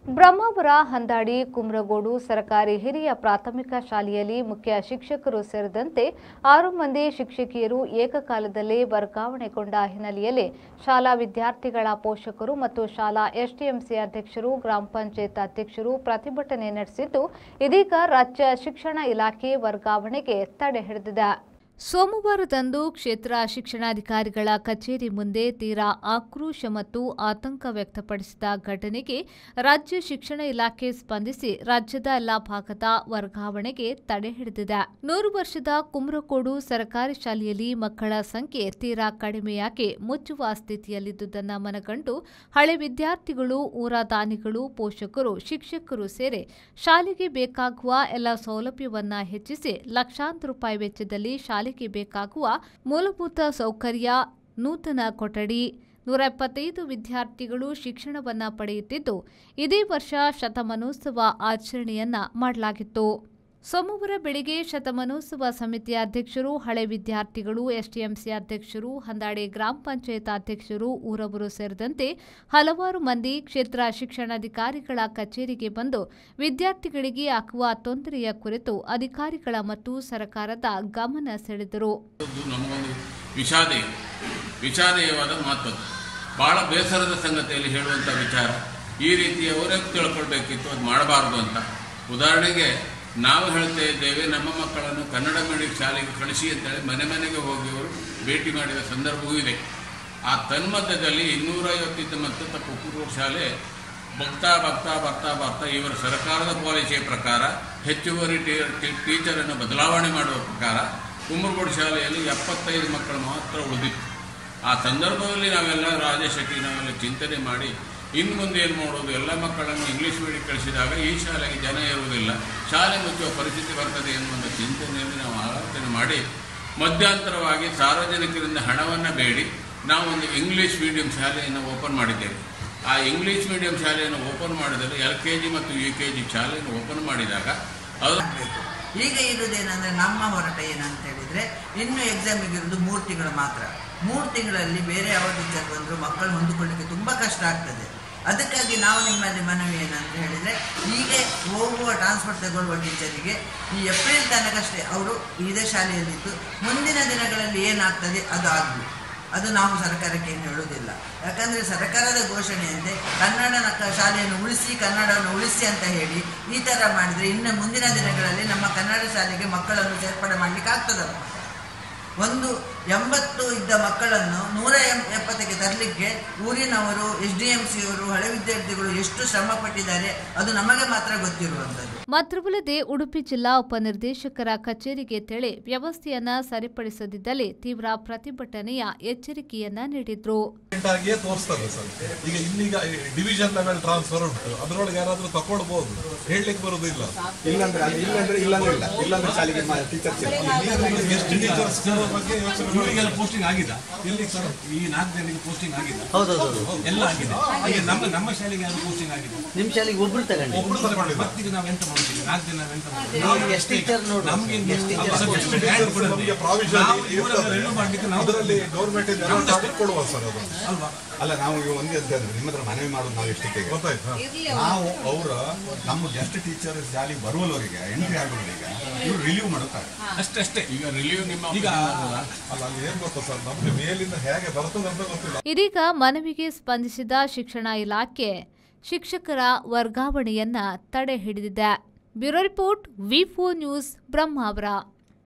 ಬ್ರಹ್ಮಾವರ ಹಂದಾಡಿ ಕುಮ್ರಗೋಡು ಸರ್ಕಾರಿ ಹಿರಿಯ ಪ್ರಾಥಮಿಕ ಶಾಲೆಯಲ್ಲಿ ಮುಖ್ಯ ಶಿಕ್ಷಕರು ಸೇರಿದಂತೆ 6 ಮಂದಿ ಶಿಕ್ಷಕಿಯರು ಏಕಕಾಲದಲ್ಲಿ ವರ್ಗಾವಣೆಗೊಂಡ ಹಿನ್ನೆಲೆಯಲ್ಲಿ ಶಾಲಾ ವಿದ್ಯಾರ್ಥಿಗಳ ಪೋಷಕರು ಮತ್ತು ಶಾಲಾ ಎಸ್ಟಿಎಂಸಿ ಅಧ್ಯಕ್ಷರು ಗ್ರಾಮ ಪಂಚಾಯತ್ ಅಧ್ಯಕ್ಷರು ಪ್ರತಿಭಟನೆ ನಡೆಸಿದ್ದು ಇದೀಗ ರಾಜ್ಯ ಶಿಕ್ಷಣ ಇಲಾಖೆ ವರ್ಗಾವಣೆಗೆ ತಡೆ ಹಿಡಿದಿದೆ. ಸೋಮವಾರದಂದು ಕ್ಷೇತ್ರ ಶಿಕ್ಷಣಾಧಿಕಾರಿಗಳ ಕಚೇರಿ ಮುಂದೆ ತೀರಾ ಆಕ್ರೋಶ ಮತ್ತು ಆತಂಕ ವ್ಯಕ್ತಪಡಿಸಿದ ಘಟನೆಗೆ ರಾಜ್ಯ ಶಿಕ್ಷಣ ಇಲಾಖೆ ಸ್ಪಂದಿಸಿ ರಾಜ್ಯದ ಎಲ್ಲಾ ಭಾಗದ ವರ್ಗಾವಣೆಗೆ ತಡೆ ಹಿಡಿದಿದೆ. 100 ವರ್ಷದ ಕುಮ್ರಕೋಡು ಸರ್ಕಾರಿ ಶಾಲೆಯಲ್ಲಿ ಮಕ್ಕಳ ಸಂಖ್ಯೆ ತೀರಾ ಕಡಿಮೆಯಾಗಿ ಮುಚ್ಚುವ ಸ್ಥಿತಿಯಲ್ಲಿದ್ದುದನ್ನು ಮನಗಂಡು ಹಳೆ ವಿದ್ಯಾರ್ಥಿಗಳು, ಊರದಾನಿಗಳು, ಪೋಷಕರು, ಶಿಕ್ಷಕರು ಸೇರಿ ಶಾಲೆಗೆ ಬೇಕಾಗುವ ಎಲ್ಲ ಸೌಲಭ್ಯವನ್ನ ಹೆಚ್ಚಿಸಿ ಲಕ್ಷಾಂತರ ರೂಪಾಯಿ ವೆಚ್ಚದಲ್ಲಿ ಶಾಲೆಗೆ ಬೇಕಾಗುವ ಮೂಲಭೂತ ಸೌಕರ್ಯ, ನೂತನ ಕೊಠಡಿ, 175 ವಿದ್ಯಾರ್ಥಿಗಳು ಶಿಕ್ಷಣವನ್ನು ಪಡೆಯುತ್ತಿದ್ದು, ಇದೇ ವರ್ಷ ಶತಮಾನೋತ್ಸವ ಆಚರಣೆಯನ್ನ ಮಾಡಲಾಗಿತ್ತು. ಸೋಮವಾರ ಬೆಳಿಗ್ಗೆ ಶತಮಾನೋತ್ಸವ ಸಮಿತಿಯ ಅಧ್ಯಕ್ಷರು, ಹಳೆ ವಿದ್ಯಾರ್ಥಿಗಳು, ಎಸ್ಟಿಎಂಸಿ ಅಧ್ಯಕ್ಷರು, ಹಂದಾಡಿ ಗ್ರಾಮ ಪಂಚಾಯತ್ ಅಧ್ಯಕ್ಷರು, ಊರವರು ಸೇರಿದಂತೆ ಹಲವಾರು ಮಂದಿ ಕ್ಷೇತ್ರ ಶಿಕ್ಷಣಾಧಿಕಾರಿಗಳ ಕಚೇರಿಗೆ ಬಂದು ವಿದ್ಯಾರ್ಥಿಗಳಿಗೆ ಆಗುವ ತೊಂದರೆಯ ಕುರಿತು ಅಧಿಕಾರಿಗಳ ಮತ್ತು ಸರ್ಕಾರದ ಗಮನ ಸೆಳೆದರು. ವಿಷಾದೀಯವಾದ ಮಾತು, ಬಹಳ ಬೇಸರದ ಸಂಗತಿಯಲ್ಲಿ ಹೇಳುವಂಥ ವಿಚಾರ. ಈ ರೀತಿಯವರೇ ತಿಳ್ಕೊಳ್ಬೇಕಿತ್ತು, ಅದು ಮಾಡಬಾರದು ಅಂತ. ಉದಾಹರಣೆಗೆ ನಾವು ಹೇಳ್ತಾ ಇದ್ದೇವೆ, ನಮ್ಮ ಮಕ್ಕಳನ್ನು ಕನ್ನಡ ಮೀಡಿಯಂ ಶಾಲೆಗೆ ಕಳಿಸಿ ಅಂತೇಳಿ ಮನೆ ಮನೆಗೆ ಹೋಗಿ ಅವರು ಭೇಟಿ ಮಾಡಿದ ಸಂದರ್ಭವೂ ಇದೆ. ಆ ತನ್ಮಧ್ಯದಲ್ಲಿ 250 ಮತ್ತು ಕುಕ್ಕೂರು ಶಾಲೆ ಬರ್ತಾ ಇವರ ಸರ್ಕಾರದ ಪಾಲಿಸಿಯ ಪ್ರಕಾರ ಹೆಚ್ಚುವರಿ ಟೀಚರನ್ನು ಬದಲಾವಣೆ ಮಾಡುವ ಪ್ರಕಾರ ಕುಮ್ಮರಗೋಡು ಶಾಲೆಯಲ್ಲಿ 75 ಮಕ್ಕಳು ಮಾತ್ರ ಉಳಿದಿತ್ತು. ಆ ಸಂದರ್ಭದಲ್ಲಿ ನಾವೆಲ್ಲ ನಾವೆಲ್ಲ ಚಿಂತನೆ ಮಾಡಿ ಇನ್ನು ಮುಂದೆ ಏನು ಮಾಡೋದು, ಎಲ್ಲ ಮಕ್ಕಳನ್ನು ಇಂಗ್ಲೀಷ್ ಮೀಡಿಯಂ ಕಳಿಸಿದಾಗ ಈ ಶಾಲೆಗೆ ಜನ ಇರುವುದಿಲ್ಲ, ಶಾಲೆ ಮುಚ್ಚುವ ಪರಿಸ್ಥಿತಿ ಬರ್ತದೆ ಎನ್ನುವಂಥ ಚಿಂತನೆಯಲ್ಲಿ ನಾವು ಆಲೋಚನೆ ಮಾಡಿ ಮಧ್ಯಂತರವಾಗಿ ಸಾರ್ವಜನಿಕರಿಂದ ಹಣವನ್ನು ಬೇಡಿ ನಾವು ಒಂದು ಇಂಗ್ಲೀಷ್ ಮೀಡಿಯಂ ಶಾಲೆಯನ್ನು ಓಪನ್ ಮಾಡಿದ್ದೇವೆ. ಆ ಇಂಗ್ಲೀಷ್ ಮೀಡಿಯಂ ಶಾಲೆಯನ್ನು ಓಪನ್ ಮಾಡಿದರೆ LKG ಮತ್ತು UKG ಶಾಲೆಯನ್ನು ಓಪನ್ ಮಾಡಿದಾಗ ಅದು ಈಗ ಇರುವುದೇನೆಂದರೆ ನಮ್ಮ ಹೋರಾಟ ಏನಂತ ಹೇಳಿದರೆ, ಇನ್ನು ಎಕ್ಸಾಮಿಗೆ ಇರೋದು 3 ತಿಂಗಳು ಮಾತ್ರ. 3 ತಿಂಗಳಲ್ಲಿ ಬೇರೆ ಯಾವ ಟೀಚರ್ ಬಂದರೂ ಮಕ್ಕಳು ಹೊಂದಿಕೊಳ್ಳಿಕ್ಕೆ ತುಂಬ ಕಷ್ಟ ಆಗ್ತದೆ. ಅದಕ್ಕಾಗಿ ನಾವು ನಿಮ್ಮಲ್ಲಿ ಮನವಿ ಏನಂತ ಹೇಳಿದರೆ, ಹೀಗೆ ಹೋಗುವ ಟ್ರಾನ್ಸ್ಫರ್ ತಗೊಳ್ಳುವ ಟೀಚರಿಗೆ ಈ ಏಪ್ರಿಲ್ ತನಕಷ್ಟೇ ಅವರು ಇದೇ ಶಾಲೆಯಲ್ಲಿದ್ದು ಮುಂದಿನ ದಿನಗಳಲ್ಲಿ ಏನಾಗ್ತದೆ ಅದು ಆಗಲಿ. ಅದು ನಾವು ಸರ್ಕಾರಕ್ಕೆ ಏನು ಹೇಳುವುದಿಲ್ಲ. ಯಾಕಂದರೆ ಸರ್ಕಾರದ ಘೋಷಣೆಯಂತೆ ಕನ್ನಡ ಶಾಲೆಯನ್ನು ಉಳಿಸಿ, ಕನ್ನಡವನ್ನು ಉಳಿಸಿ ಅಂತ ಹೇಳಿ ಈ ಥರ ಮಾಡಿದರೆ ಇನ್ನು ಮುಂದಿನ ದಿನಗಳಲ್ಲಿ ನಮ್ಮ ಕನ್ನಡ ಶಾಲೆಗೆ ಮಕ್ಕಳನ್ನು ಸೇರ್ಪಡೆ ಮಾಡಲಿಕ್ಕೆ ಆಗ್ತದಲ್ಲ. 80 ಇದ್ದ ಮಕ್ಕಳನ್ನು 170ಕ್ಕೆ ತರಲಿಕ್ಕೆ ಊರಿನವರು, SDMCಯವರು, ಹಳೆ ವಿದ್ಯಾರ್ಥಿಗಳು ಎಷ್ಟು ಶ್ರಮ ಪಟ್ಟಿದ್ದಾರೆ ಅದು ನಮಗೆ ಮಾತ್ರ ಗೊತ್ತಿರುವಂಥದ್ದು. ಮಾತ್ರವಲ್ಲದೆ ಉಡುಪಿ ಜಿಲ್ಲಾ ಉಪನಿರ್ದೇಶಕರ ಕಚೇರಿಗೆ ತೆರಳಿ ವ್ಯವಸ್ಥೆಯನ್ನ ಸರಿಪಡಿಸದಿದ್ದಲ್ಲಿ ತೀವ್ರ ಪ್ರತಿಭಟನೆಯ ಎಚ್ಚರಿಕೆಯನ್ನ ನೀಡಿದ್ರು. ಈಗ ಇನ್ನೀಗ ಡಿವಿಷನ್ ಲೆವೆಲ್ ಟ್ರಾನ್ಸ್ಫರ್ ಉಂಟು, ಅದರೊಳಗೆ ಯಾರಾದ್ರೂ ತಗೊಳ್ಬಹುದು, ಹೇಳಲಿಕ್ಕೆ ಬರುವುದಿಲ್ಲ. ಪೋಸ್ಟಿಂಗ್ ಆಗಿದೆ ಇಲ್ಲಿ ಸರ್, ಈ 4 ಜನರಿಗೆ ಪೋಸ್ಟಿಂಗ್ ಆಗಿದೆ. ಎಲ್ಲ ಆಗಿದೆ. ನಮ್ಮ ಶಾಲೆಗೆ ಯಾರು ಪೋಸ್ಟಿಂಗ್ ಆಗಿದೆ? ನಿಮ್ಮ ಶಾಲೆಗೆ ಒಬ್ರು ತಗೊಂಡು ಮತ್ತೀಗ ನಾವು ಎಂತ ಮಾಡ್ತೀವಿ? 4 ಜನ ಎಂತ ಮಾಡ್ತೀವಿ? ಅಲ್ಲ, ನಾವು ಒಂದೇ ನಿಮ್ಮ ಹತ್ರ ಮನವಿ ಮಾಡೋದು, ನಾವು ಎಷ್ಟಕ್ಕೆ ನಾವು ಅವರ ನಮ್ಮ ಗೆಸ್ಟ್ ಟೀಚರ್ ಶಾಲೆಗೆ ಬರುವವರಿಗೆ ಎಂಟ್ರಿ ಆಗೋರಿಗೆ ಇವರು ರಿಲೀವ್ ಮಾಡುತ್ತಾರೆ ಅಷ್ಟೇ. ಈಗ ರಿಲೀವ್ ನಿಮ್ಮ ಈಗ ಅಲ್ಲ, ಅಲ್ಲಿ ಏನ್ ಗೊತ್ತಾ ಸರ್, ನಮಗೆ ಮೇಲಿಂದ ಹೇಗೆ ಬರ್ತದೆ ಅಂತ ಗೊತ್ತಿಲ್ಲ. ಇದೀಗ ಮನವಿಗೆ ಸ್ಪಂದಿಸಿದ ಶಿಕ್ಷಣ ಇಲಾಖೆ ಶಿಕ್ಷಕರ ವರ್ಗಾವಣೆಯನ್ನ ತಡೆ ಹಿಡಿದಿದೆ. Bureau report, V4 news, Brahmavar.